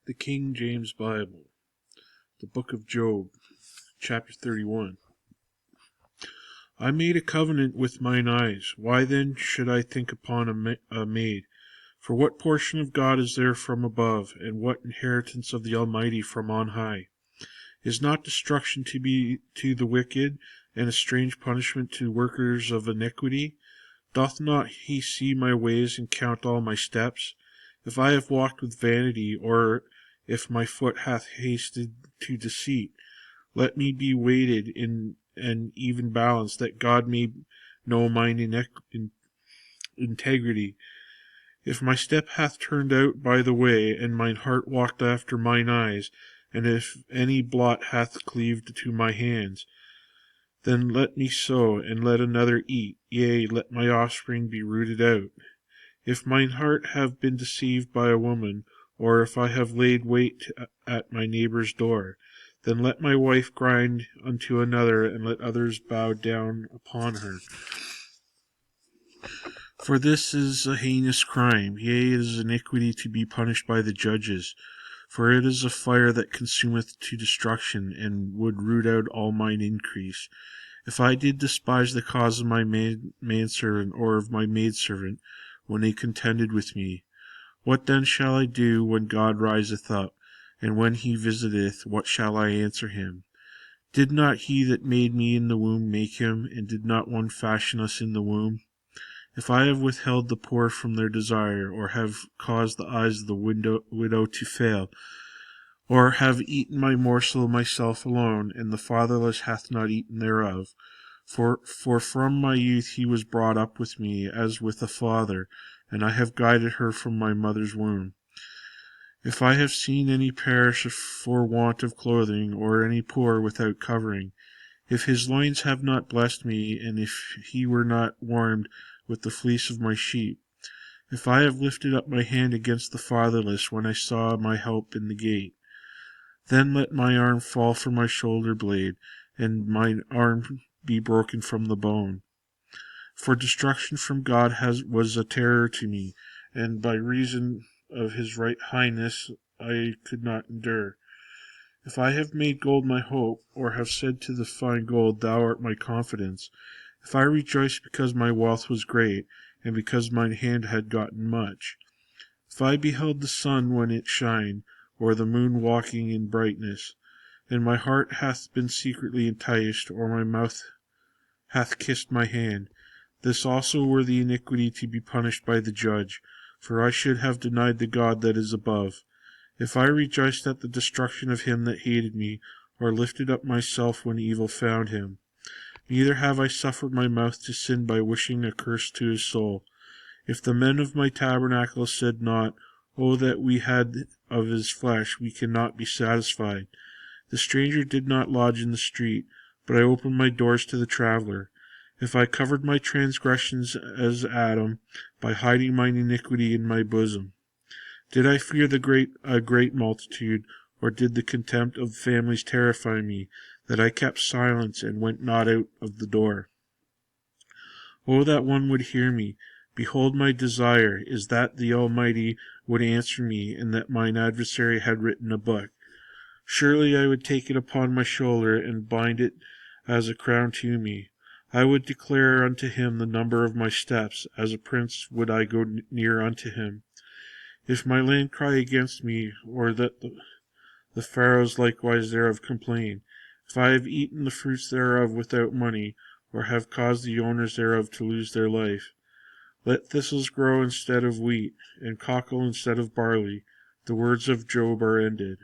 The King James Bible, the Book of Job, chapter 31. I made a covenant with mine eyes. Why then should I think upon a maid? For what portion of God is there from above, and what inheritance of the Almighty from on high? Is not destruction to be to the wicked, and a strange punishment to workers of iniquity? Doth not he see my ways and count all my steps? If I have walked with vanity, or if my foot hath hasted to deceit, let me be weighed in an even balance, that God may know mine integrity. If my step hath turned out by the way, and mine heart walked after mine eyes, and if any blot hath cleaved to my hands, then let me sow, and let another eat, yea, let my offspring be rooted out. If mine heart have been deceived by a woman, or if I have laid wait at my neighbour's door, then let my wife grind unto another, and let others bow down upon her. For this is a heinous crime, yea, it is iniquity to be punished by the judges. For it is a fire that consumeth to destruction, and would root out all mine increase. If I did despise the cause of my manservant, or of my maidservant, when they contended with me, what then shall I do when God riseth up, and when he visiteth, what shall I answer him? Did not he that made me in the womb make him, and did not one fashion us in the womb? If I have withheld the poor from their desire, or have caused the eyes of the widow to fail, or have eaten my morsel myself alone, and the fatherless hath not eaten thereof, For from my youth he was brought up with me as with a father, and I have guided her from my mother's womb. If I have seen any perish for want of clothing, or any poor without covering, if his loins have not blessed me, and if he were not warmed with the fleece of my sheep, if I have lifted up my hand against the fatherless when I saw my help in the gate, then let my arm fall from my shoulder blade, and mine arm be broken from the bone. For destruction from God was a terror to me, and by reason of his right highness I could not endure. If I have made gold my hope, or have said to the fine gold, Thou art my confidence, if I rejoice because my wealth was great, and because mine hand had gotten much, if I beheld the sun when it shined, or the moon walking in brightness, and my heart hath been secretly enticed, or my mouth hath kissed my hand, this also were the iniquity to be punished by the judge, for I should have denied the God that is above. If I rejoiced at the destruction of him that hated me, or lifted up myself when evil found him, neither have I suffered my mouth to sin by wishing a curse to his soul. If the men of my tabernacle said not, O that we had of his flesh, we cannot be satisfied. The stranger did not lodge in the street, but I opened my doors to the traveler. If I covered my transgressions as Adam, by hiding mine iniquity in my bosom, did I fear a great multitude, or did the contempt of families terrify me, that I kept silence and went not out of the door? O that one would hear me! Behold, my desire is that the Almighty would answer me, and that mine adversary had written a book. Surely I would take it upon my shoulder, and bind it as a crown to me. I would declare unto him the number of my steps, as a prince would I go near unto him. If my land cry against me, or that the Pharaohs likewise thereof complain, if I have eaten the fruits thereof without money, or have caused the owners thereof to lose their life, let thistles grow instead of wheat, and cockle instead of barley. The words of Job are ended.